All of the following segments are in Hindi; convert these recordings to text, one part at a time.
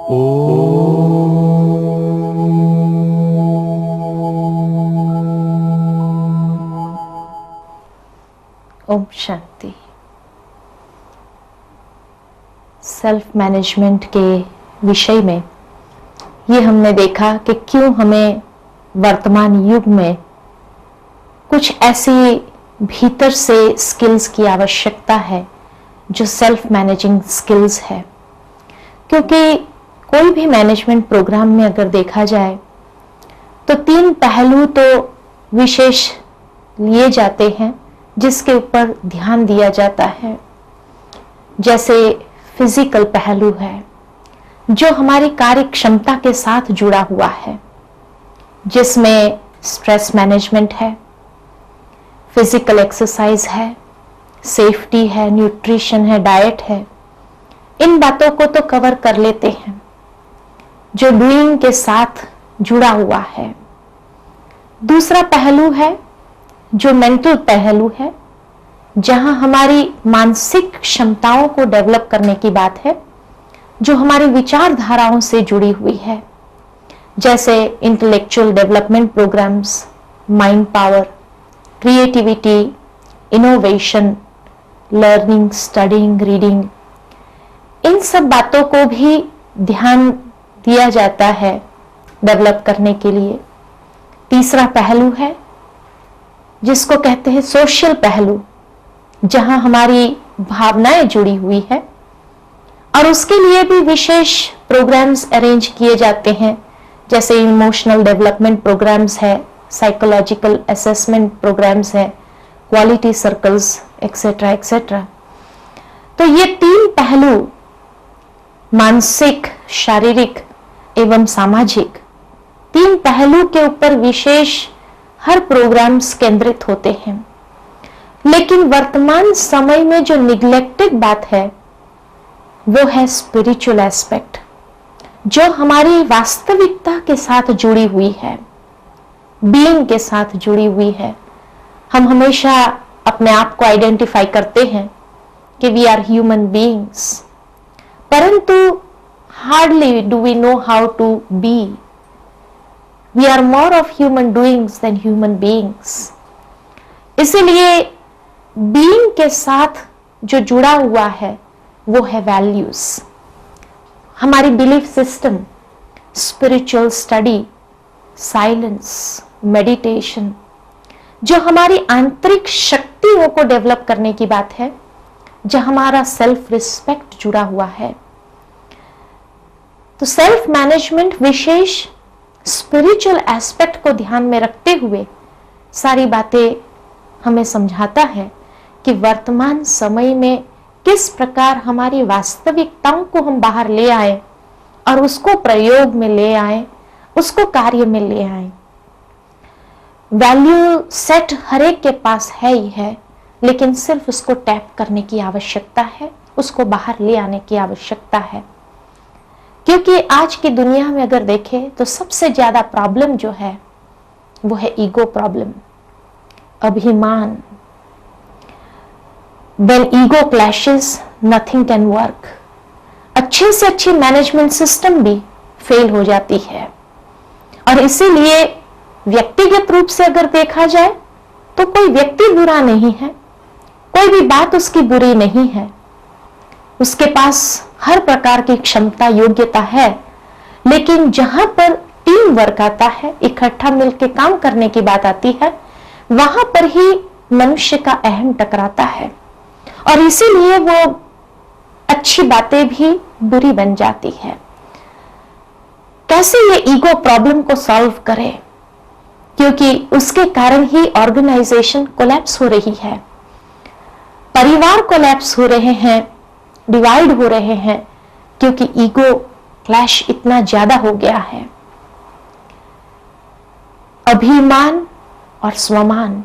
ओम शांति। सेल्फ मैनेजमेंट के विषय में ये हमने देखा कि क्यों हमें वर्तमान युग में कुछ ऐसी भीतर से स्किल्स की आवश्यकता है जो सेल्फ मैनेजिंग स्किल्स है। क्योंकि कोई भी मैनेजमेंट प्रोग्राम में अगर देखा जाए तो 3 पहलू तो विशेष लिए जाते हैं जिसके ऊपर ध्यान दिया जाता है। जैसे फिजिकल पहलू है जो हमारी कार्य क्षमता के साथ जुड़ा हुआ है, जिसमें स्ट्रेस मैनेजमेंट है, फिजिकल एक्सरसाइज है, सेफ्टी है, न्यूट्रिशन है, डाइट है। इन बातों को तो कवर कर लेते हैं जो डूइंग के साथ जुड़ा हुआ है। दूसरा पहलू है जो मेंटल पहलू है, जहां हमारी मानसिक क्षमताओं को डेवलप करने की बात है जो हमारी विचारधाराओं से जुड़ी हुई है। जैसे intellectual development programs, mind power, creativity, innovation, learning, studying, reading, इन सब बातों को भी ध्यान दिया जाता है डेवलप करने के लिए। तीसरा पहलू है जिसको कहते हैं सोशल पहलू, जहां हमारी भावनाएं जुड़ी हुई है और उसके लिए भी विशेष प्रोग्राम्स अरेंज किए जाते हैं। जैसे इमोशनल डेवलपमेंट प्रोग्राम्स है, साइकोलॉजिकल असेसमेंट प्रोग्राम्स है, क्वालिटी सर्कल्स, एक्सेट्रा एक्सेट्रा। तो ये 3 पहलू, मानसिक, शारीरिक एवं सामाजिक, 3 पहलू के ऊपर विशेष हर प्रोग्राम्स केंद्रित होते हैं। लेकिन वर्तमान समय में जो निग्लेक्टेड बात है वो है स्पिरिचुअल एस्पेक्ट, जो हमारी वास्तविकता के साथ जुड़ी हुई है, बीइंग के साथ जुड़ी हुई है। हम हमेशा अपने आप को आइडेंटिफाई करते हैं कि वी आर ह्यूमन बीइंग्स, परंतु hardly do we know how to be. We are more of human doings than human beings. इसीलिए being के साथ जो जुड़ा हुआ है वो है values, हमारी belief system, spiritual study, silence, meditation, जो हमारी आंतरिक शक्तियों को डेवलप करने की बात है, जहां हमारा सेल्फ रिस्पेक्ट जुड़ा हुआ है। तो सेल्फ मैनेजमेंट विशेष स्पिरिचुअल एस्पेक्ट को ध्यान में रखते हुए सारी बातें हमें समझाता है कि वर्तमान समय में किस प्रकार हमारी वास्तविकताओं को हम बाहर ले आए और उसको प्रयोग में ले आए, उसको कार्य में ले आए। वैल्यू सेट हर एक के पास है ही है, लेकिन सिर्फ उसको टैप करने की आवश्यकता है, उसको बाहर ले आने की आवश्यकता है। क्योंकि आज की दुनिया में अगर देखें तो सबसे ज्यादा प्रॉब्लम जो है वो है ईगो प्रॉब्लम, अभिमान। When ego clashes, nothing can work. अच्छे से अच्छी मैनेजमेंट सिस्टम भी फेल हो जाती है। और इसीलिए व्यक्तिगत रूप से अगर देखा जाए तो कोई व्यक्ति बुरा नहीं है, कोई भी बात उसकी बुरी नहीं है, उसके पास हर प्रकार की क्षमता, योग्यता है। लेकिन जहां पर टीम वर्क आता है, इकट्ठा मिलकर काम करने की बात आती है, वहां पर ही मनुष्य का अहम टकराता है और इसीलिए वो अच्छी बातें भी बुरी बन जाती है। कैसे ये ईगो प्रॉब्लम को सॉल्व करे? क्योंकि उसके कारण ही ऑर्गेनाइजेशन कोलैप्स हो रही है, परिवार कोलैप्स हो रहे हैं, डिवाइड हो रहे हैं, क्योंकि ईगो क्लैश इतना ज्यादा हो गया है। अभिमान और स्वमान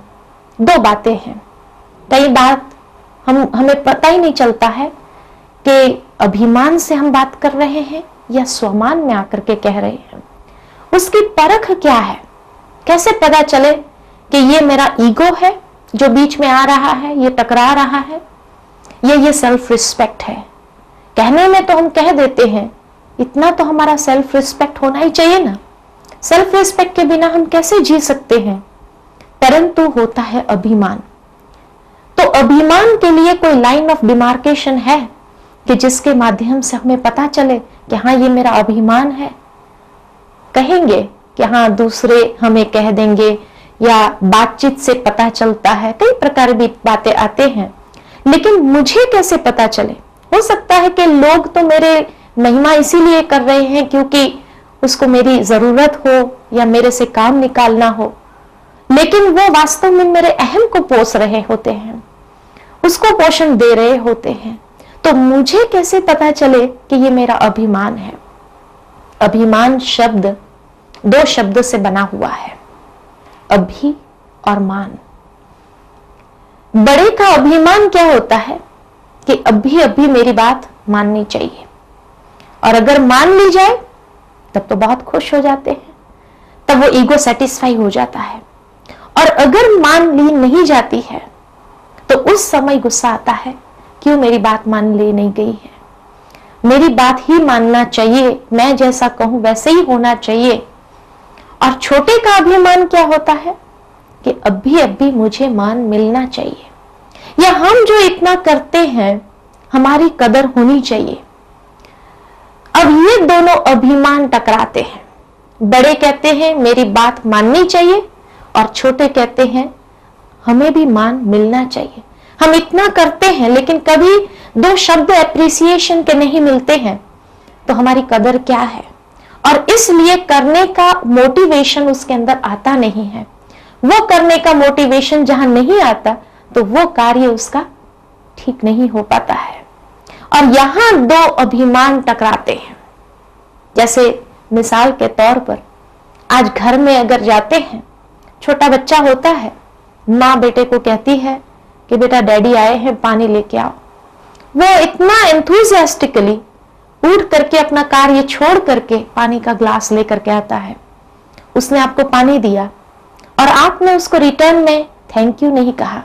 2 बातें हैं। कई बार हमें पता ही नहीं चलता है कि अभिमान से हम बात कर रहे हैं या स्वमान में आकर के कह रहे हैं। उसकी परख क्या है? कैसे पता चले कि ये मेरा ईगो है जो बीच में आ रहा है, ये टकरा रहा है, ये सेल्फ रिस्पेक्ट है? कहने में तो हम कह देते हैं इतना तो हमारा सेल्फ रिस्पेक्ट होना ही चाहिए ना। सेल्फ रिस्पेक्ट के बिना हम कैसे जी सकते हैं? परंतु होता है अभिमान। तो अभिमान के लिए कोई लाइन ऑफ डिमार्केशन है कि जिसके माध्यम से हमें पता चले कि हाँ ये मेरा अभिमान है? कहेंगे कि हाँ, दूसरे हमें कह देंगे या बातचीत से पता चलता है, कई प्रकार की बातें आते हैं, लेकिन मुझे कैसे पता चले? हो सकता है कि लोग तो मेरे महिमा इसीलिए कर रहे हैं क्योंकि उसको मेरी जरूरत हो या मेरे से काम निकालना हो, लेकिन वो वास्तव में मेरे अहम को पोष रहे होते हैं, उसको पोषण दे रहे होते हैं। तो मुझे कैसे पता चले कि ये मेरा अभिमान है? अभिमान शब्द 2 शब्दों से बना हुआ है, अभि और मान। बड़े का अभिमान क्या होता है कि अभी अभी मेरी बात माननी चाहिए, और अगर मान ली जाए तब तो बहुत खुश हो जाते हैं, तब वो ईगो सेटिस्फाई हो जाता है। और अगर मान ली नहीं जाती है तो उस समय गुस्सा आता है, क्यों मेरी बात मान ली नहीं गई है? मेरी बात ही मानना चाहिए, मैं जैसा कहूं वैसे ही होना चाहिए। और छोटे का अभिमान क्या होता है कि अभी अभी मुझे मान मिलना चाहिए, या हम जो इतना करते हैं हमारी कदर होनी चाहिए। अब ये दोनों अभिमान टकराते हैं। बड़े कहते हैं मेरी बात माननी चाहिए, और छोटे कहते हैं हमें भी मान मिलना चाहिए। हम इतना करते हैं लेकिन कभी 2 शब्द एप्रिसिएशन के नहीं मिलते हैं, तो हमारी कदर क्या है? और इसलिए करने का मोटिवेशन उसके अंदर आता नहीं है। वो करने का मोटिवेशन जहां नहीं आता तो वो कार्य उसका ठीक नहीं हो पाता है। और यहां 2 अभिमान टकराते हैं। जैसे मिसाल के तौर पर आज घर में अगर जाते हैं, छोटा बच्चा होता है, माँ बेटे को कहती है कि बेटा डैडी आए हैं, पानी लेके आओ। वो इतना एंथुसियास्टिकली उठ करके अपना कार्य छोड़ करके पानी का ग्लास लेकर के आता है। उसने आपको पानी दिया और आपने उसको रिटर्न में थैंक यू नहीं कहा,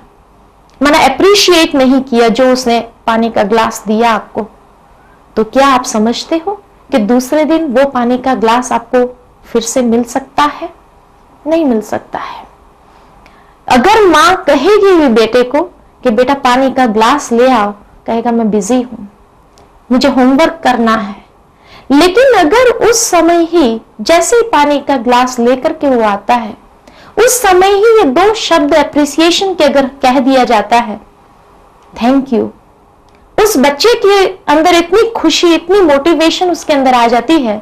माना अप्रिशिएट नहीं किया जो उसने पानी का ग्लास दिया आपको, तो क्या आप समझते हो कि दूसरे दिन वो पानी का ग्लास आपको फिर से मिल सकता है? नहीं मिल सकता है। अगर माँ कहेगी भी बेटे को कि बेटा पानी का ग्लास ले आओ, कहेगा मैं बिजी हूं, मुझे होमवर्क करना है। लेकिन अगर उस समय ही जैसे ही पानी का ग्लास लेकर के वो आता है, उस समय ही ये 2 शब्द एप्रिसिएशन के अगर कह दिया जाता है, थैंक यू, उस बच्चे के अंदर इतनी खुशी, इतनी मोटिवेशन उसके अंदर आ जाती है,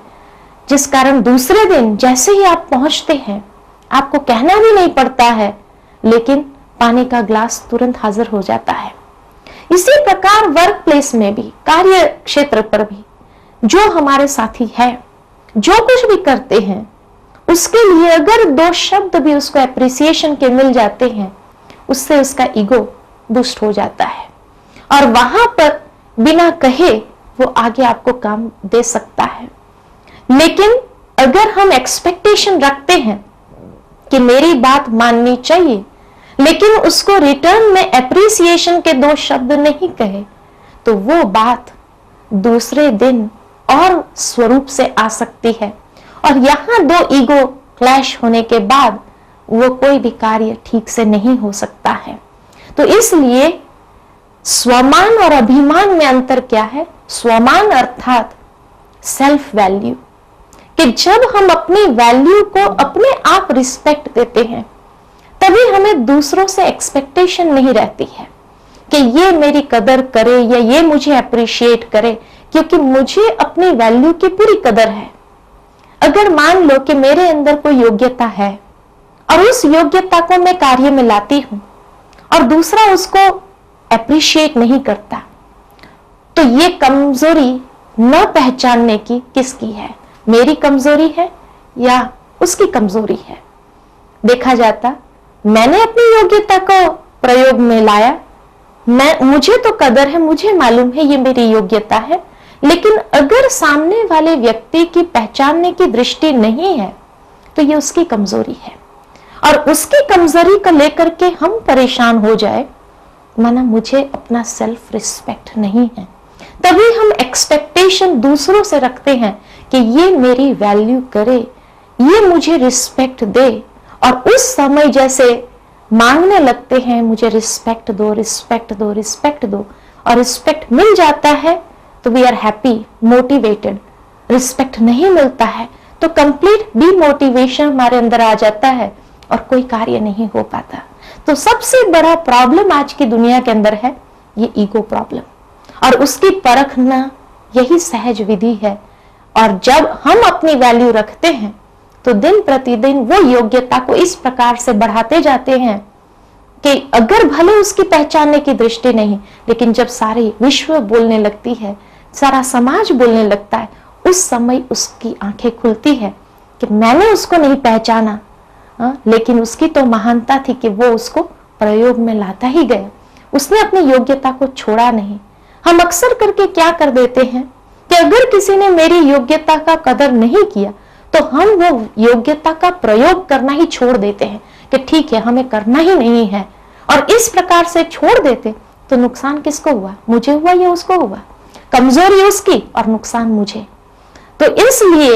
जिस कारण दूसरे दिन जैसे ही आप पहुंचते हैं, आपको कहना भी नहीं पड़ता है, लेकिन पानी का ग्लास तुरंत हाजिर हो जाता है। इसी प्रकार वर्क प्लेस में भी, कार्य क्षेत्र पर भी जो हमारे साथी है, जो कुछ भी करते हैं, उसके लिए अगर 2 शब्द भी उसको एप्रिसिएशन के मिल जाते हैं, उससे उसका ईगो बूस्ट हो जाता है, और वहां पर बिना कहे वो आगे आपको काम दे सकता है। लेकिन अगर हम एक्सपेक्टेशन रखते हैं कि मेरी बात माननी चाहिए, लेकिन उसको रिटर्न में एप्रिसिएशन के 2 शब्द नहीं कहे, तो वो बात दूसरे दिन और स्वरूप से आ सकती है, और यहां 2 ईगो क्लैश होने के बाद वो कोई भी कार्य ठीक से नहीं हो सकता है। तो इसलिए स्वमान और अभिमान में अंतर क्या है? स्वमान अर्थात सेल्फ वैल्यू, कि जब हम अपनी वैल्यू को अपने आप रिस्पेक्ट देते हैं, तभी हमें दूसरों से एक्सपेक्टेशन नहीं रहती है कि ये मेरी कदर करे या ये मुझे अप्रिशिएट करे, क्योंकि मुझे अपनी वैल्यू की पूरी कदर है। अगर मान लो कि मेरे अंदर कोई योग्यता है और उस योग्यता को मैं कार्य में लाती हूं और दूसरा उसको अप्रिशिएट नहीं करता, तो ये कमजोरी न पहचानने की किसकी है? मेरी कमजोरी है या उसकी कमजोरी है? देखा जाता, मैंने अपनी योग्यता को प्रयोग में लाया, मुझे तो कदर है, मुझे मालूम है ये मेरी योग्यता है, लेकिन अगर सामने वाले व्यक्ति की पहचानने की दृष्टि नहीं है तो ये उसकी कमजोरी है, और उसकी कमजोरी को लेकर के हम परेशान हो जाए, माना मुझे अपना सेल्फ रिस्पेक्ट नहीं है, तभी हम एक्सपेक्टेशन दूसरों से रखते हैं कि ये मेरी वैल्यू करे, ये मुझे रिस्पेक्ट दे, और उस समय जैसे मांगने लगते हैं मुझे रिस्पेक्ट दो, रिस्पेक्ट दो, रिस्पेक्ट दो, और रिस्पेक्ट मिल जाता है तो we are happy, motivated. Respect नहीं मिलता है तो कंप्लीट डिमोटिवेशन हमारे अंदर आ जाता है और कोई कार्य नहीं हो पाता। तो सबसे बड़ा प्रॉब्लम आज की दुनिया के अंदर है ये ईगो प्रॉब्लम, और उसकी परखना यही सहज विधि है। और जब हम अपनी वैल्यू रखते हैं तो दिन प्रतिदिन वो योग्यता को इस प्रकार से बढ़ाते जाते हैं कि अगर भले उसकी पहचानने की दृष्टि नहीं, लेकिन जब सारी विश्व बोलने लगती है, सारा समाज बोलने लगता है, उस समय उसकी आंखें खुलती है कि मैंने उसको नहीं पहचाना, लेकिन उसकी तो महानता थी कि वो उसको प्रयोग में लाता ही गया, उसने अपनी योग्यता को छोड़ा नहीं। हम अक्सर करके क्या कर देते हैं कि अगर किसी ने मेरी योग्यता का कदर नहीं किया तो हम वो योग्यता का प्रयोग करना ही छोड़ देते हैं कि ठीक है हमें करना ही नहीं है, और इस प्रकार से छोड़ देते तो नुकसान किसको हुआ? मुझे हुआ या उसको हुआ? कमजोरी उसकी और नुकसान मुझे। तो इसलिए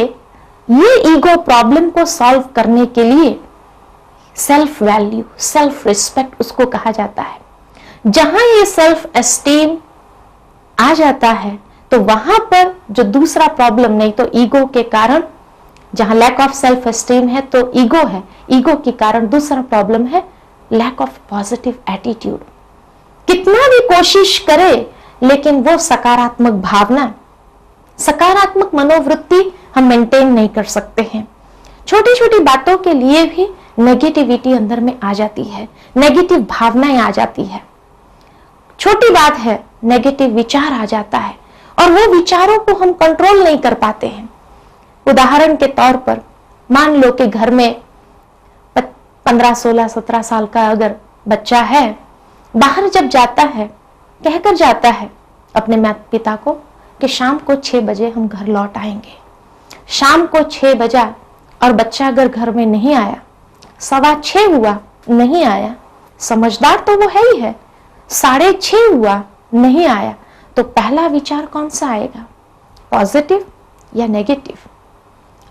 ये ईगो प्रॉब्लम को सॉल्व करने के लिए सेल्फ वैल्यू, सेल्फ रिस्पेक्ट उसको कहा जाता है। जहां ये सेल्फ एस्टीम आ जाता है तो वहां पर जो दूसरा प्रॉब्लम, नहीं तो ईगो के कारण, जहां लैक ऑफ सेल्फ एस्टीम है तो ईगो है, ईगो के कारण दूसरा प्रॉब्लम है लैक ऑफ पॉजिटिव एटीट्यूड। कितना भी कोशिश करे लेकिन वो सकारात्मक भावना, सकारात्मक मनोवृत्ति हम मेंटेन नहीं कर सकते हैं। छोटी छोटी बातों के लिए भी नेगेटिविटी अंदर में आ जाती है, नेगेटिव भावनाएं आ जाती है। छोटी बात है, नेगेटिव विचार आ जाता है और वो विचारों को हम कंट्रोल नहीं कर पाते हैं। उदाहरण के तौर पर मान लो कि घर में 15, 16, 17 साल का अगर बच्चा है, बाहर जब जाता है कहकर जाता है अपने माता पिता को कि शाम को 6 बजे हम घर लौट आएंगे। शाम को 6 बजा और बच्चा अगर घर में नहीं आया, 6:15 हुआ नहीं आया, समझदार तो वो है ही है, 6:30 हुआ नहीं आया, तो पहला विचार कौन सा आएगा? पॉजिटिव या नेगेटिव?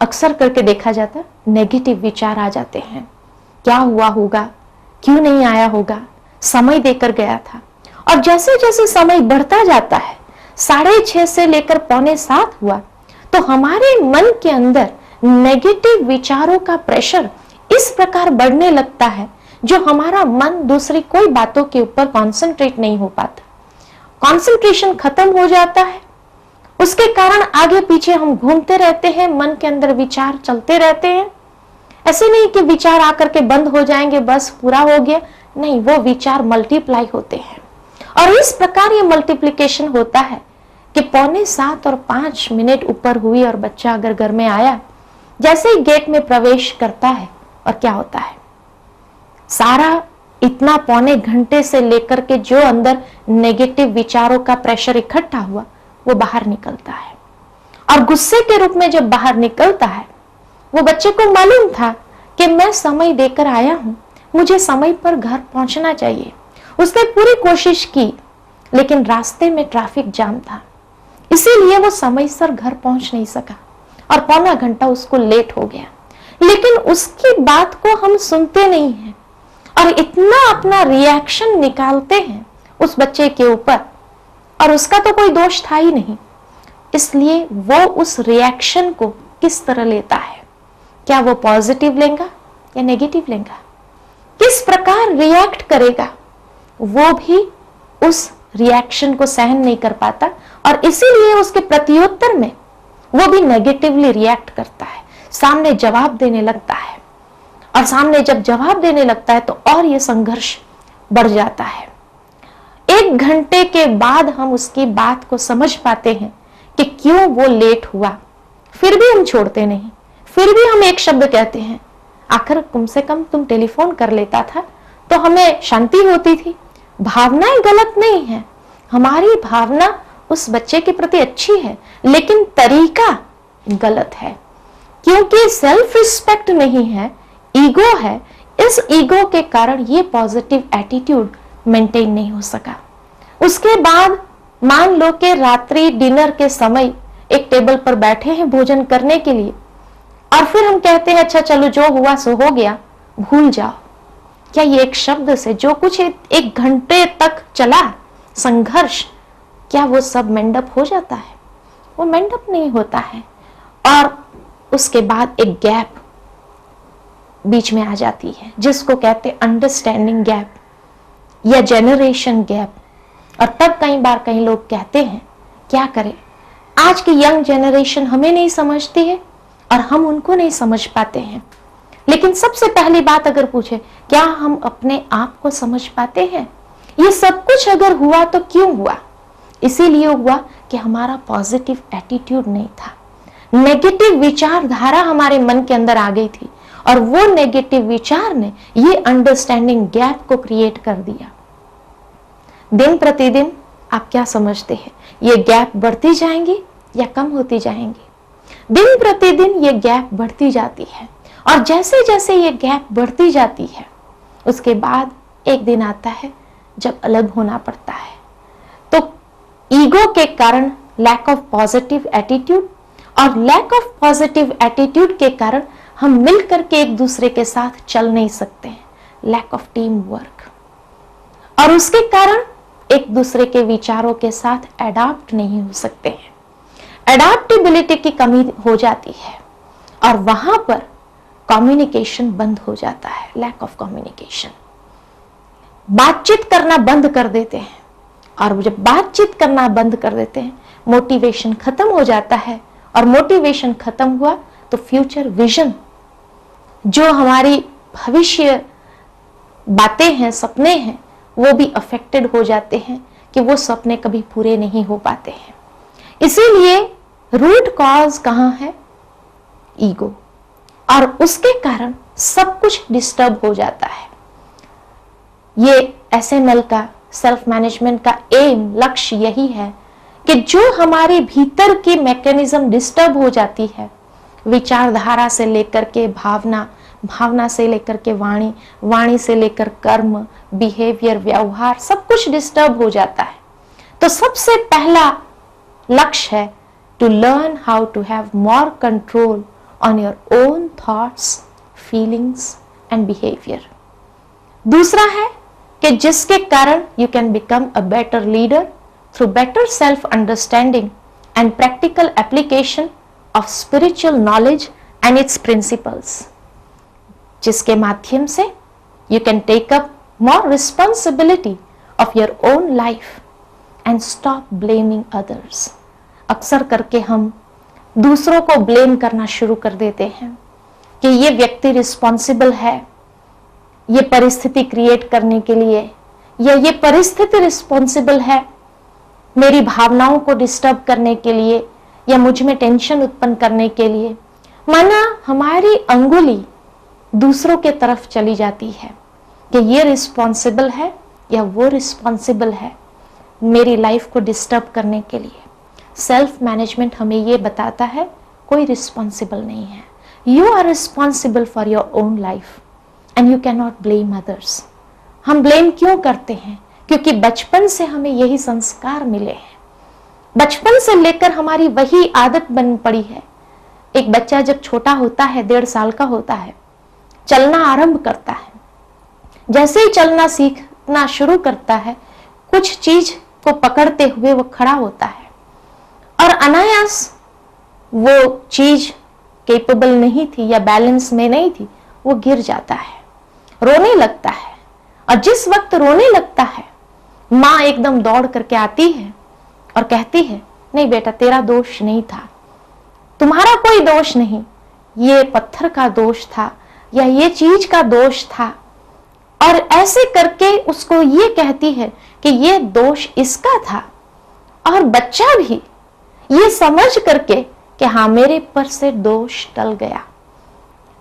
अक्सर करके देखा जाता है नेगेटिव विचार आ जाते हैं। क्या हुआ होगा, क्यों नहीं आया होगा, समय देकर गया था। और जैसे जैसे समय बढ़ता जाता है, 6:30 से लेकर 6:45 हुआ, तो हमारे मन के अंदर नेगेटिव विचारों का प्रेशर इस प्रकार बढ़ने लगता है जो हमारा मन दूसरी कोई बातों के ऊपर कॉन्सेंट्रेट नहीं हो पाता, कॉन्सेंट्रेशन खत्म हो जाता है। उसके कारण आगे पीछे हम घूमते रहते हैं, मन के अंदर विचार चलते रहते हैं। ऐसे नहीं कि विचार आकर के बंद हो जाएंगे, बस पूरा हो गया, नहीं, वो विचार मल्टीप्लाई होते हैं। और इस प्रकार ये मल्टीप्लिकेशन होता है कि 6:45 और 5 मिनट ऊपर हुई और बच्चा अगर घर में आया, जैसे ही गेट में प्रवेश करता है और क्या होता है, सारा इतना पौने घंटे से लेकर के जो अंदर नेगेटिव विचारों का प्रेशर इकट्ठा हुआ वो बाहर निकलता है। और गुस्से के रूप में जब बाहर निकलता है, वो बच्चे को मालूम था कि मैं समय देकर आया हूं, मुझे समय पर घर पहुंचना चाहिए। उसने पूरी कोशिश की लेकिन रास्ते में ट्रैफिक जाम था, इसीलिए वो समय से घर पहुंच नहीं सका और पौना घंटा उसको लेट हो गया। लेकिन उसकी बात को हम सुनते नहीं हैं और इतना अपना रिएक्शन निकालते हैं उस बच्चे के ऊपर, और उसका तो कोई दोष था ही नहीं। इसलिए वो उस रिएक्शन को किस तरह लेता है, क्या वो पॉजिटिव लेगा या नेगेटिव लेगा, किस प्रकार रिएक्ट करेगा, वो भी उस रिएक्शन को सहन नहीं कर पाता और इसीलिए उसके प्रत्युत्तर में वो भी नेगेटिवली रिएक्ट करता है, सामने जवाब देने लगता है। और सामने जब जवाब देने लगता है तो और ये संघर्ष बढ़ जाता है। 1 घंटे के बाद हम उसकी बात को समझ पाते हैं कि क्यों वो लेट हुआ, फिर भी हम छोड़ते नहीं, फिर भी हम एक शब्द कहते हैं, आखिर कम से कम तुम टेलीफोन कर लेता था तो हमें शांति होती थी। भावनाएं गलत नहीं है, हमारी भावना उस बच्चे के प्रति अच्छी है, लेकिन तरीका गलत है, क्योंकि सेल्फ रिस्पेक्ट नहीं है, ईगो है। इस ईगो के कारण ये पॉजिटिव एटीट्यूड मेंटेन नहीं हो सका। उसके बाद मान लो कि रात्रि डिनर के समय एक टेबल पर बैठे हैं भोजन करने के लिए, और फिर हम कहते हैं अच्छा चलो जो हुआ सो हो गया, भूल जाओ। क्या ये एक शब्द से जो कुछ एक घंटे तक चला संघर्ष, क्या वो सब मेंडअप हो जाता है? वो मेंडअप नहीं होता है। और उसके बाद एक गैप बीच में आ जाती है जिसको कहते हैं अंडरस्टैंडिंग गैप या जेनरेशन गैप। और तब कई बार कई लोग कहते हैं क्या करें, आज की यंग जेनरेशन हमें नहीं समझती है और हम उनको नहीं समझ पाते हैं। लेकिन सबसे पहली बात अगर पूछे, क्या हम अपने आप को समझ पाते हैं? ये सब कुछ अगर हुआ तो क्यों हुआ? इसीलिए हुआ कि हमारा पॉजिटिव एटीट्यूड नहीं था, नेगेटिव विचारधारा हमारे मन के अंदर आ गई थी, और वो नेगेटिव विचार ने ये अंडरस्टैंडिंग गैप को क्रिएट कर दिया। दिन प्रतिदिन आप क्या समझते हैं, ये गैप बढ़ती जाएंगी या कम होती जाएंगी? दिन प्रतिदिन ये गैप बढ़ती जाती है, और जैसे जैसे ये गैप बढ़ती जाती है उसके बाद एक दिन आता है जब अलग होना पड़ता है। तो ईगो के कारण लैक ऑफ पॉजिटिव एटीट्यूड, और लैक ऑफ पॉजिटिव एटीट्यूड के कारण हम मिलकर के एक दूसरे के साथ चल नहीं सकते हैं, लैक ऑफ टीम वर्क, और उसके कारण एक दूसरे के विचारों के साथ अडॉप्ट नहीं हो सकते हैं। अडॉप्टेबिलिटी की कमी हो जाती है और वहां पर कम्युनिकेशन बंद हो जाता है, लैक ऑफ कम्युनिकेशन। बातचीत करना बंद कर देते हैं, और जब बातचीत करना बंद कर देते हैं मोटिवेशन खत्म हो जाता है, और मोटिवेशन खत्म हुआ तो फ्यूचर विजन, जो हमारी भविष्य बातें हैं, सपने हैं, वो भी अफेक्टेड हो जाते हैं कि वो सपने कभी पूरे नहीं हो पाते हैं। इसीलिए रूट कॉज कहां है? ईगो, और उसके कारण सब कुछ डिस्टर्ब हो जाता है। ये एसएमएल का, सेल्फ मैनेजमेंट का एम, लक्ष्य यही है कि जो हमारे भीतर की मैकेनिज्म डिस्टर्ब हो जाती है, विचारधारा से लेकर के भावना, भावना से लेकर के वाणी, वाणी से लेकर कर्म, बिहेवियर, व्यवहार, सब कुछ डिस्टर्ब हो जाता है। तो सबसे पहला लक्ष्य है to learn how to have more control on your own thoughts, feelings and behaviour. दूसरा है कि जिसके कारण you can become a better leader through better self understanding and practical application of spiritual knowledge and its principles, जिसके माध्यम से you can take up more responsibility of your own life and stop blaming others. अक्सर करके हम दूसरों को ब्लेम करना शुरू कर देते हैं कि ये व्यक्ति रिस्पॉन्सिबल है ये परिस्थिति क्रिएट करने के लिए, या ये परिस्थिति रिस्पॉन्सिबल है मेरी भावनाओं को डिस्टर्ब करने के लिए, या मुझ में टेंशन उत्पन्न करने के लिए। माना हमारी अंगुली दूसरों के तरफ चली जाती है कि ये रिस्पॉन्सिबल है या वो रिस्पॉन्सिबल है मेरी लाइफ को डिस्टर्ब करने के लिए। सेल्फ मैनेजमेंट हमें ये बताता है कोई रिस्पॉन्सिबल नहीं है, you are responsible for your own life and you can not blame others. हम ब्लेम क्यों करते हैं? क्योंकि बचपन से हमें यही संस्कार मिले हैं, बचपन से लेकर हमारी वही आदत बन पड़ी है। एक बच्चा जब छोटा होता है, 1.5 साल का होता है, चलना आरंभ करता है, जैसे ही चलना सीखना शुरू करता है, कुछ चीज को पकड़ते हुए वो खड़ा होता है, और अनायास वो चीज केपेबल नहीं थी या बैलेंस में नहीं थी, वो गिर जाता है, रोने लगता है। और जिस वक्त रोने लगता है, माँ एकदम दौड़ करके आती है और कहती है नहीं बेटा, तेरा दोष नहीं था, तुम्हारा कोई दोष नहीं, ये पत्थर का दोष था या ये चीज का दोष था। और ऐसे करके उसको ये कहती है कि ये दोष इसका था, और बच्चा भी ये समझ करके कि हाँ मेरे पर से दोष टल गया,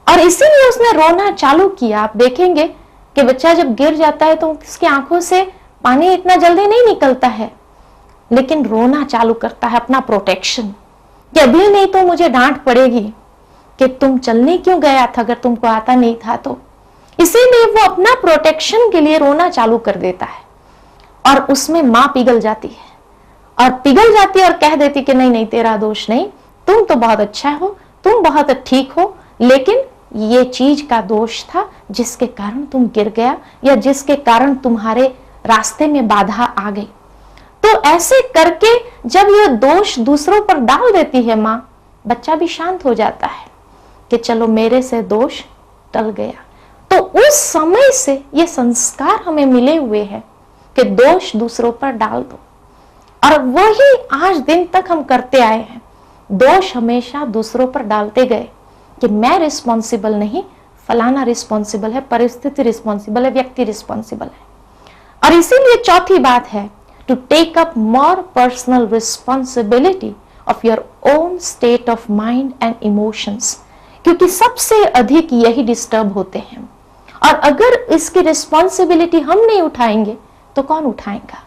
और इसीलिए उसने रोना चालू किया। आप देखेंगे कि बच्चा जब गिर जाता है तो उसकी आंखों से पानी इतना जल्दी नहीं निकलता है, लेकिन रोना चालू करता है अपना प्रोटेक्शन, कि अभी नहीं तो मुझे डांट पड़ेगी कि तुम चलने क्यों गया था अगर तुमको आता नहीं था तो। इसीलिए वो अपना प्रोटेक्शन के लिए रोना चालू कर देता है, और उसमें मां पिघल जाती है और पिघल जाती और कह देती कि नहीं नहीं तेरा दोष नहीं, तुम तो बहुत अच्छा हो, तुम बहुत ठीक हो, लेकिन ये चीज का दोष था जिसके कारण तुम गिर गया या जिसके कारण तुम्हारे रास्ते में बाधा आ गई। तो ऐसे करके जब ये दोष दूसरों पर डाल देती है माँ, बच्चा भी शांत हो जाता है कि चलो मेरे से दोष टल गया। तो उस समय से ये संस्कार हमें मिले हुए हैं कि दोष दूसरों पर डाल दो, और वही आज दिन तक हम करते आए हैं। दोष हमेशा दूसरों पर डालते गए कि मैं रिस्पॉन्सिबल नहीं, फलाना रिस्पॉन्सिबल है, परिस्थिति रिस्पॉन्सिबल है, व्यक्ति रिस्पॉन्सिबल है। और इसीलिए चौथी बात है to take up more personal responsibility of your own state of mind and emotions, क्योंकि सबसे अधिक यही डिस्टर्ब होते हैं। और अगर इसकी रिस्पॉन्सिबिलिटी हम नहीं उठाएंगे तो कौन उठाएगा,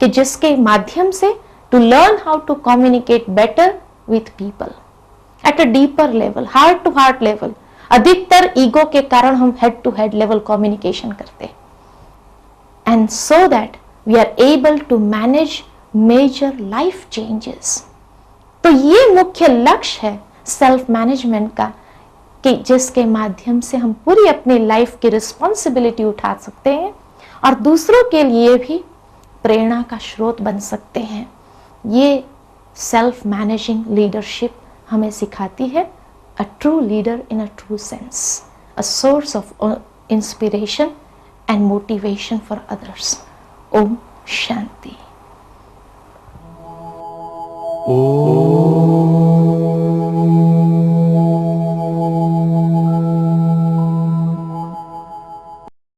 कि जिसके माध्यम से to learn how to communicate better with people at a deeper level, heart to heart level. अधिकतर ईगो के कारण हम head to head level communication करते हैं, and so that we are able to manage major life changes. तो ये मुख्य लक्ष्य है सेल्फ मैनेजमेंट का, कि जिसके माध्यम से हम पूरी अपनी लाइफ की रिस्पॉन्सिबिलिटी उठा सकते हैं और दूसरों के लिए भी प्रेरणा का स्रोत बन सकते हैं। ये सेल्फ मैनेजिंग लीडरशिप हमें सिखाती है a true leader in a true sense, a source of inspiration and motivation for others. ओम शांति। ओम